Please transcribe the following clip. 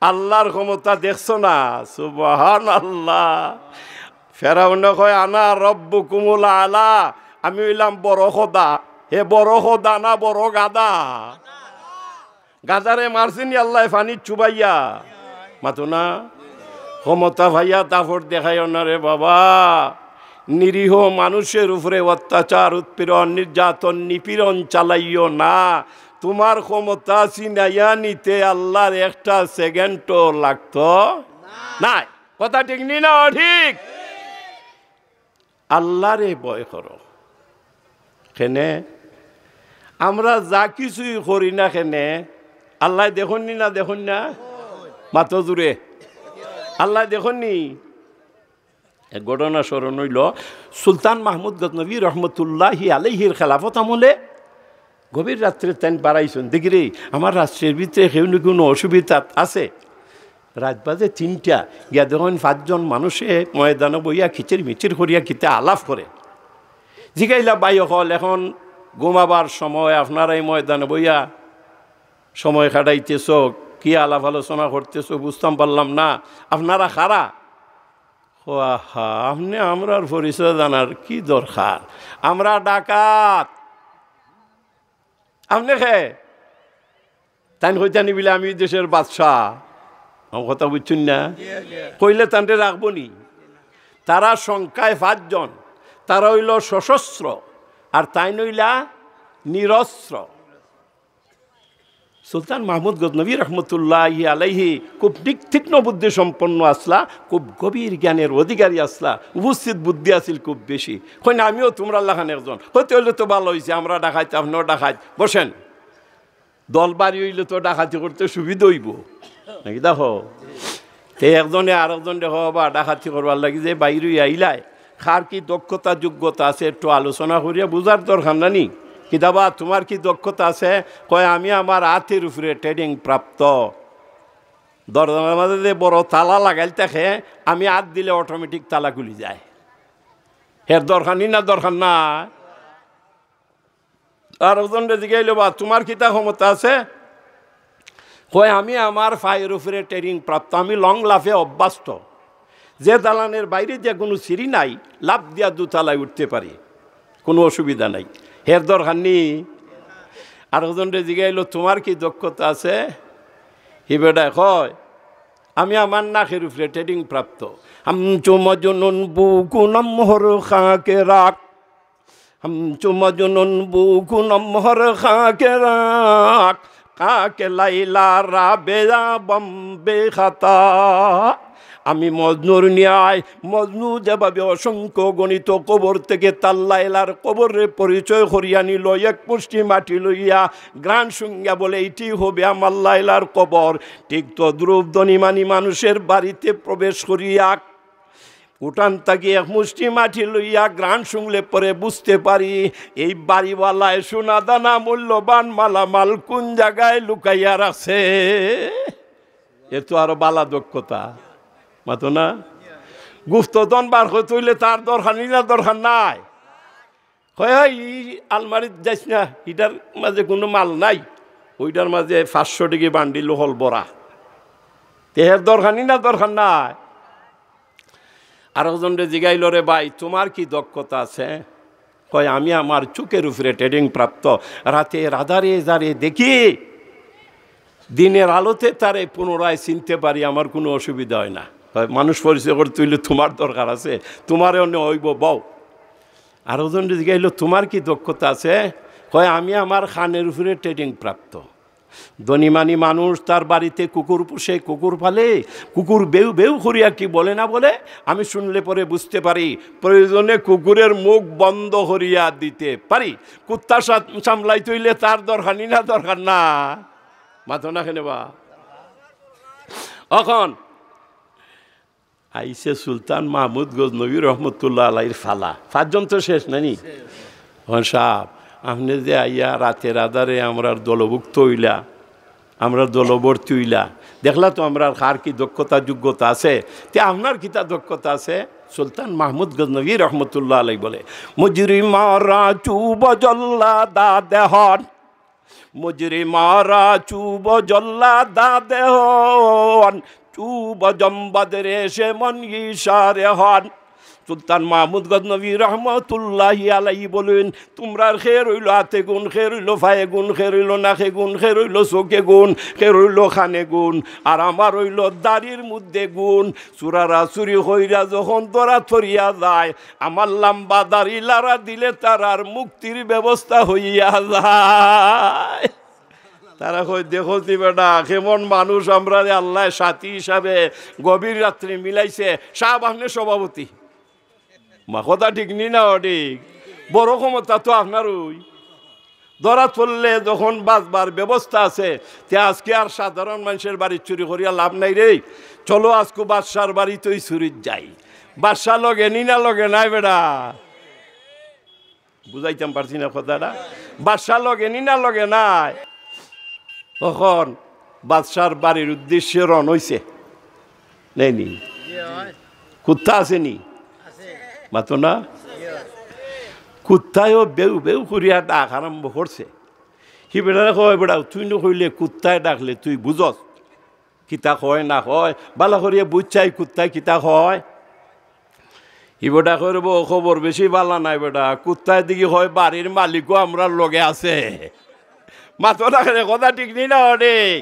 আল্লাহর ক্ষমতা দেখছো না? সুবহানাল্লাহ। ফেরাউন কয় আনা রব্বুকুমুল আলা, আমি হইলাম বড় খোদা। হে বড় খোদা না বড় গাদা? গাদারে মারছিনি আল্লাহ ফানি চুবাইয়া, মাতো না। ক্ষমতা ভাইয়া তাফর দেখাইও না রে বাবা। নিরীহ মানুষের উপরে অত্যাচার, উৎপীড়ন, নির্যাতন, নিপীড়ন চালাইও না। তোমার ক্ষমতা চিনাইয়া নিতে আল্লাহর একটা সেকেন্ডও লাগতো না। কথা ঠিক নি না? ঠিক। আল্লাহরে ভয় করো। কেনে আমরা যা কিছুই করি না কেনে আল্লাহ দেখুননি না? দেখুন না? মাতো জুড়ে আল্লাহ দেখুননি? এক ঘটনা স্মরণ হইল, সুলতান মাহমুদ গজনবী রহমতুল্লাহি আলাইহির খেলাফত আমলে গভীর রাত্রে তাই বাড়াইছেন। দেখি রে আমার রাষ্ট্রের ভিতরে কেউ না কোনো অসুবিধা আছে। রাত বাজে 3টা, গিয়া দেখুন 5জন মানুষে ময়দানে বইয়া খিচির মিচির করিয়া খিতে আলাপ করে। জিগাইলা বাই হল এখন ঘুমাবার সময়, আপনারা এই ময়দানে বইয়া সময় কাটাইতেছ, কি আলাপ আলোচনা করতেছ বুঝতাম পারলাম না। আপনারা খারা? ও আহা, আপনি আমরার পরিচয় জানার কি দরকার? আমরা ডাকাত। আপনি খে তাই হইতে নিবিলে আমি দেশের বাদশাহ। আমার কথা বুঝছেন না? কইলে তান্ডে রাখবো নি? তারা সংখ্যায় 5জন, তারা হইল সশস্ত্র আর তাই নইলা নিরস্ত্র। সুলতান মাহমুদ গজনবী রহমতুল্লাহি আলাইহি খুব তীক্ষ্ণ বুদ্ধি সম্পন্ন আসলা, খুব গভীর জ্ঞানের অধিকারী আসলা, উপস্থিত বুদ্ধি আছিল খুব বেশি। কই না আমিও তোমরা আল্লাহান একজন, হইতে হইলে তো ভালো হয়েছে, আমরা ডাকাইতে আপনিও ডাকাইত, বসেন। দল বাড়ি হইলে তো ডাকাতি করতে সুবিধা হইব নাকি? দেখো এই একজনে আর একজন দেখো বা ডাকাতি করবার লাগি যে বাইরে আইলায় কার কি দক্ষতা যোগ্যতা আছে একটু আলোচনা করিয়া বুঝার দরকার নানি। কিতাবা তোমার কি দক্ষতা আছে? কয় আমি আমার হাতের উপরে ট্রেনিং প্রাপ্ত। দরজার মাঝে বড় তালা লাগাইল থাকে, আমি হাত দিলে অটোমেটিক তালা খুলি যায়। এর দরকার নি না? দরকার না। আর ওজন জিগাইল বা তোমার কিতা ক্ষমতা আছে? কয় আমি আমার পায়ের উপরে ট্রেনিং প্রাপ্ত, আমি লং লাফে অভ্যস্ত। যে দালানের বাইরে যে কোনো সিঁড়ি নাই, লাফ দিয়া 2 তালায় উঠতে পারি, কোনো অসুবিধা নাই। হের দরকার নি। আর ওজন জিগাইল তোমার কি দক্ষতা আছে? হি বেটা কয় আমি আমার নাকের উপরে ট্রেনিং প্রাপ্ত। চুমজনুন বুকুনম হর খাকে রাখ, চুমজনুন বুকুনম খাকে রাখ, কাকে লাইলা রাবেয়া বম্বে খাতা। আমি মজনুর ন্যায়, মজনু যেভাবে অসংখ্য গণিত কবর থেকে তাল্লাইলার কবরে পরিচয় করিয়া নিল, এক মুষ্টি মাটি লইয়া গ্রাণ সঙ্গা বলে এইটি হবে আমার লাইলার কবর, ঠিক তো দ্রুপ ধনীমানী মানুষের বাড়িতে প্রবেশ করিয়া উঠান তাকে এক মুষ্টি মাটি লইয়া গ্রাণ শুনলে পরে বুঝতে পারি এই বাড়িওয়ালায় সোনা দানা মূল্যবান মালামাল কোন জায়গায় লুকাইয়া আছে। এ তো আরো বালা দক্ষতা, মাতো না? গুপ্তধন বার হইতে হইলে তার দরকার নি না? দরকার নাই। হয় আলমারিত যাইস না, এটার মাঝে কোনো মাল নাই, ওইটার মাঝে 500 টাকা বান্ডিল হল বড়া, তেহের দরকার নি না? দরকার নাই। আর একজন জিগাইল রে ভাই তোমার কি দক্ষতা আছে? কয় আমি আমার চোখের উপরে ট্রেনিং প্রাপ্ত, রাতে রাধারে যারে দেখি দিনের আলোতে তারে পুনরায় চিনতে পারি, আমার কোনো অসুবিধা হয় না। মানুষ পরিচয় করতে হইলে তোমার দরকার আছে, তোমার অন্য হইব বউ। আর ওজন জিগাইল তোমার কি দক্ষতা আছে? কয় আমি আমার খানের উপরে ট্রেনিং প্রাপ্ত। ধনীমানী মানুষ তার বাড়িতে কুকুর পুষে, কুকুর পালে, কুকুর বেউ বেউ করিয়া কি বলে না বলে আমি শুনলে পরে বুঝতে পারি, প্রয়োজনে কুকুরের মুখ বন্ধ করিয়া দিতে পারি। কুত্তা সামলাইতে হইলে তার দরকার নি না? দরকার না। মাথো না খেনে বা এখন আইসে সুলতান মাহমুদ গজনবী রহমতুল্লাহ আলাইহির ফালা। 5 জন তো শেষ নানি? সাহ আপনি যে আইয়া রাতের আধারে আমরা দলভুক্ত হইলা, আমরা দলবর্তী হইলা, দেখলা তো আমরা কার কি দক্ষতা যোগ্যতা আছে। তে আপনার কিতা দক্ষতা আছে? সুলতান মাহমুদ গজনবী রহমতুল্লাহ আলাইহি বলে মুজরিমারা চুব জল্লাদা দেহন, মুজরি মারা চুব জল্লা দাদে হন, চুব জম্বাদের এসে মন ইশারে হন। সুলতান মাহমুদ গজনবী রহমতুল্লাহি আলাইহি বলেন, তোমরা খের হইল হাতে গুণ, খের হইল ফায়ে গুণ, খের হইল নাকে গুণ, খের হইল চোখে গুণ, খের হইল খানে গুণ, আর আমার হইল দাড়ির মধ্যে গুণ। চুরারা চুরি হইরা যখন তোরা থরিয়া যায়, আমার লম্বা দাড়ি লারা দিলে তার আর মুক্তির ব্যবস্থা হইয়া যায়। তারা কই দেখো তি বেটা কেমন মানুষ আমরা আল্লাহ সাথী হিসাবে গভীর রাত্রে মিলাইছে। শাহবাহনের সভাপতি, মা কথা ঠিক নি না ঠিক? বড় ক্ষমতা তো আপনার ওই ধরা চললে যখন বাঁচবার ব্যবস্থা আছে, তে আজকে আর সাধারণ মানুষের বাড়ি চুরি করিয়া লাভ নাই রে। চলো আজকে বাদশার বাড়িতেই চুরি যাই। বাদশা লগে নি না লগে নাই বেটা? বুঝাইতাম পারছি না কথাটা? বাদশা লগে নি না লগে নাই? তখন বাদশার বাড়ির উদ্দেশ্যে রন হইছে নেই? কুত্তা আসেনি মাতো না? কুত্তায়ও বেউ বেউ করিয়া ডাক আরম্ভ করছে। সি বেড়া কয়, বেড়া তুই নকইলে কুত্তায় ডাকলে তুই বুঝস কিতা কয় না কয়? বালা করিয়া বুঝছাই কুত্তায় কিতা কয়? ই বেটা করব খবর বেশি বালা নাই বেটা, কুত্তায় দিকে হয় বাড়ির মালিকও আমরা লগে আছে। মাতো না কথা ঠিক নি না? অনেক